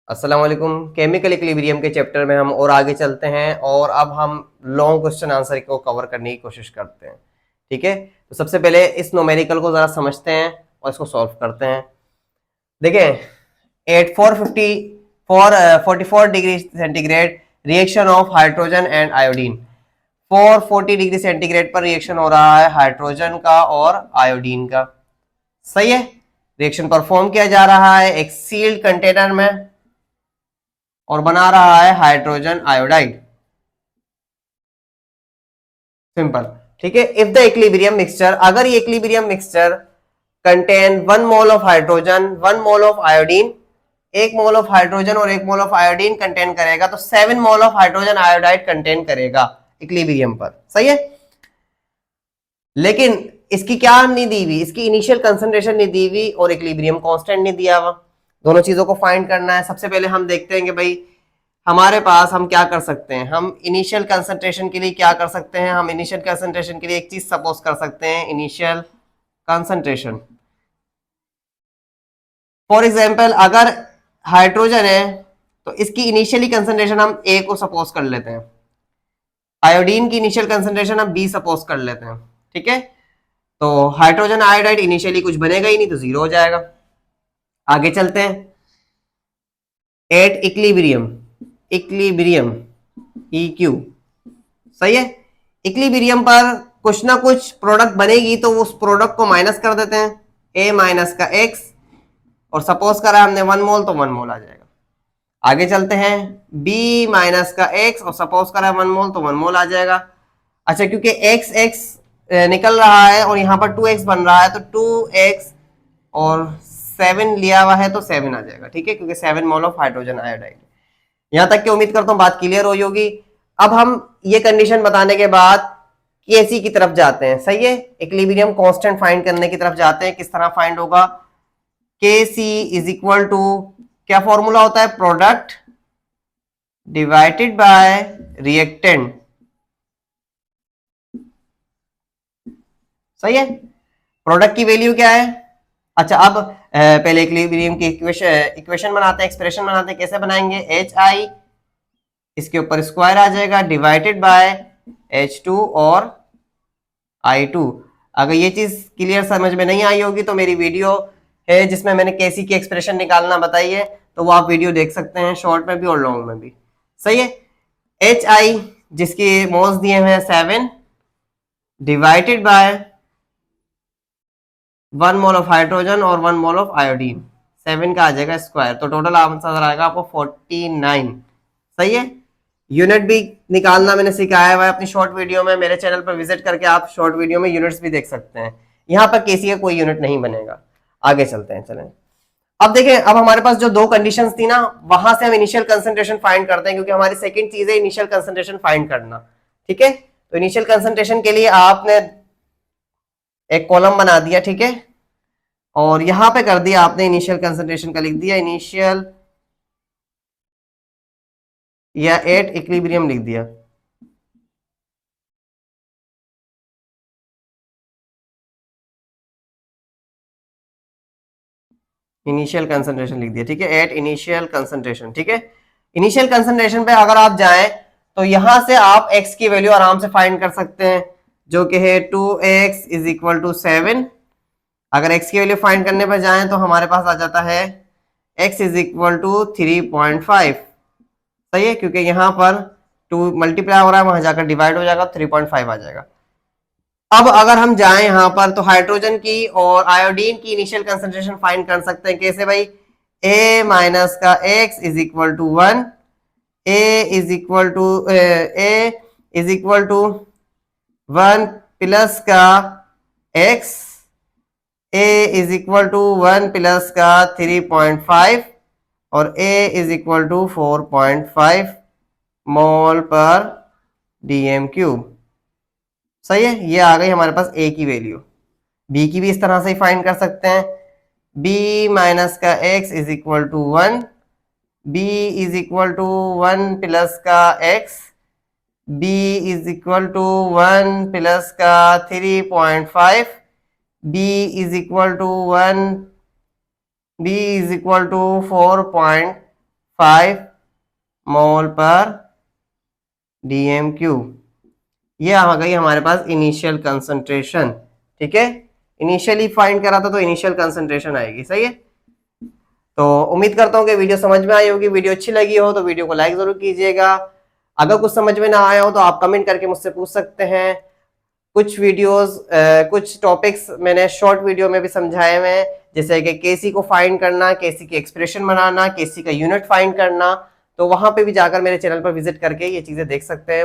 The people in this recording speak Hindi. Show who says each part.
Speaker 1: अस्सलाम वालेकुम। केमिकल इक्विलिब्रियम के चैप्टर में हम और आगे चलते हैं और अब हम लॉन्ग क्वेश्चन आंसर को कवर करने की कोशिश करते हैं। ठीक है, तो सबसे पहले इस न्यूमेरिकल को जरा समझते हैं और इसको सॉल्व करते हैं। देखें, at 44 degree centigrade reaction of hydrogen and iodine. 440 degree centigrade पर रिएक्शन हो रहा है हाइड्रोजन का और आयोडीन का। सही है, रिएक्शन परफॉर्म किया जा रहा है एक सील्ड कंटेनर में और बना रहा है हाइड्रोजन आयोडाइड। सिंपल। ठीक है, इफ द इक्विलिब्रियम मिक्सचर, अगर ये equilibrium mixture contain 1 mole of hydrogen 1 mole of iodine, 1 mole of hydrogen और 1 मोल ऑफ आयोडीन कंटेन करेगा, तो 7 mole of hydrogen iodide contain करेगा इक्विलिब्रियम पर। सही है, लेकिन इसकी क्या नहीं दी हुई, इसकी इनिशियल कंसंट्रेशन नहीं दी हुई और इक्विलिब्रियम कांस्टेंट नहीं दिया हुआ। दोनों चीजों को फाइंड करना है। सबसे पहले हम देखते हैं कि भाई हमारे पास हम क्या कर सकते हैं। हम इनिशियल कंसंट्रेशन के लिए क्या कर सकते हैं, हम इनिशियल कंसंट्रेशन के लिए एक चीज सपोज कर सकते हैं, इनिशियल कंसंट्रेशन। फॉर एग्जांपल, अगर हाइड्रोजन है तो इसकी इनिशियली कंसंट्रेशन हम ए को सपोज कर लेते हैं, आयोडीन की इनिशियल कंसंट्रेशन हम बी सपोज कर लेते हैं। ठीक है, तो हाइड्रोजन आयोडाइड इनिशियली कुछ बनेगा ही नहीं, तो जीरो हो जाएगा। आगे चलते हैं। At equilibrium, equilibrium EQ। सही है, इक्विलिब्रियम पर कुछ ना कुछ प्रोडक्ट बनेगी, तो उस प्रोडक्ट को माइनस कर देते हैं, A माइनस का X, और सपोज करा हमने 1 मोल, तो 1 मोल आ जाएगा। आगे चलते हैं, B माइनस का X और सपोज करा 1 मोल, तो 1 मोल आ जाएगा। अच्छा, क्योंकि X निकल रहा है और यहाँ पर 2X बन रहा है, तो 2X और 7 लिया हुआ है तो 7 आ जाएगा। ठीक है, क्योंकि 7 मोल ऑफ हाइड्रोजन आयोडाइड। यहां तक कि उम्मीद करता हूं बात क्लियर हो होगी। अब हम ये कंडीशन बताने के बाद केसी की तरफ जाते हैं। सही है, इक्विलिब्रियम कांस्टेंट फाइंड करने की तरफ जाते हैं। किस तरह फाइंड होगा, Kc इज इक्वल टू, क्या फॉर्मूला होता है, प्रोडक्ट डिवाइडेड बाय रिएक्टेंट। सही है, प्रोडक्ट की वैल्यू क्या है। अच्छा, अब पहले इक्विलिब्रियम की इक्वेशन बनाते हैं, एक्सप्रेशन बनाते हैं। कैसे बनाएंगे, HI इसके ऊपर स्क्वायर आ जाएगा डिवाइडेड बाय H2 और I2। अगर ये चीज क्लियर समझ में नहीं आई होगी तो मेरी वीडियो है जिसमें मैंने केसी की एक्सप्रेशन निकालना बताई है, तो वो आप वीडियो देख सकते हैं, शॉर्ट में भी और लॉन्ग में भी। सही है, HI जिसके मोल्स दिए हुए हैं 7 divided by 1 mole of hydrogen और 1 मोल ऑफ आयोडीन, 7 का आ जाएगा स्क्वायर, तो टोटल आंसर आएगा आपको 49। सही है, यूनिट भी निकालना मैंने सिखाया हुआ है अपनी शॉर्ट वीडियो में, मेरे चैनल पर विजिट करके आप शॉर्ट वीडियो में यूनिट्स भी देख सकते हैं। यहाँ पर केसी का कोई यूनिट नहीं बनेगा। आगे चलते हैं, चलें। अब देखें, अब हमारे पास जो दो कंडीशंस थी ना, वहां से हम इनिशियल कंसंट्रेशन फाइंड करते हैं, क्योंकि हमारी सेकंड चीज है इनिशियल कंसंट्रेशन फाइंड करना। ठीक है, तो इनिशियल कंसंट्रेशन के लिए आपने एक कॉलम बना दिया, ठीक है, और यहां पे कर दिया आपने इनिशियल कंसंट्रेशन का, लिख दिया इनिशियल या एट इक्विलिब्रियम लिख दिया। इनिशियल कंसंट्रेशन लिख दिया, ठीक है, एट इनिशियल कंसंट्रेशन। ठीक है, इनिशियल कंसंट्रेशन पे अगर आप जाएं तो यहां से आप x की वैल्यू आराम से फाइंड कर सकते हैं, जो कि है 2x इज इक्वल टू 7। अगर x की वैल्यू फाइंड करने पर जाएं तो हमारे पास आ जाता है x इज इक्वल टू 3.5। सही है, क्योंकि यहां पर 2 मल्टीप्लाई हो रहा है, वहां जाकर डिवाइड हो जाएगा, 3.5 आ जाएगा। अब अगर हम जाएं यहां पर तो हाइड्रोजन की और आयोडीन की इनिशियल कंसंट्रेशन फाइंड कर सकते हैं। कैसे भाई, a माइनस का x is equal to 1, a is equal to 1 plus का x, a is equal to 1 plus का 3.5 और a is equal to 4.5 mole per dm cube. सही है, ये आ गई हमारे पास a की वैल्यू। b की भी इस तरह से ही फाइंड कर सकते हैं, b माइनस का x is equal to 1, b is equal to 1 plus का x, b is equal to 1 plus का 3.5, b is equal to 4.5 5 mole per dm³। ये आ गई हमारे पास इनिशियल कंसंट्रेशन। ठीक है, इनिशियली फाइंड करा था तो इनिशियल कंसंट्रेशन आएगी। सही है, तो उम्मीद करता हूँ कि वीडियो समझ में आई होगी। वीडियो अच्छी लगी हो तो वीडियो को लाइक जरूर कीजिएगा। अगर कुछ समझ में ना आया हो तो आप कमेंट करके मुझसे पूछ सकते हैं। कुछ वीडियोस कुछ टॉपिक्स मैंने शॉर्ट वीडियो में भी समझाए हुए हैं, जैसे कि केसी को फाइंड करना, केसी की एक्सप्रेशन बनाना, केसी का यूनिट फाइंड करना। तो वहां पे भी जाकर मेरे चैनल पर विजिट करके ये चीजें देख सकते हैं।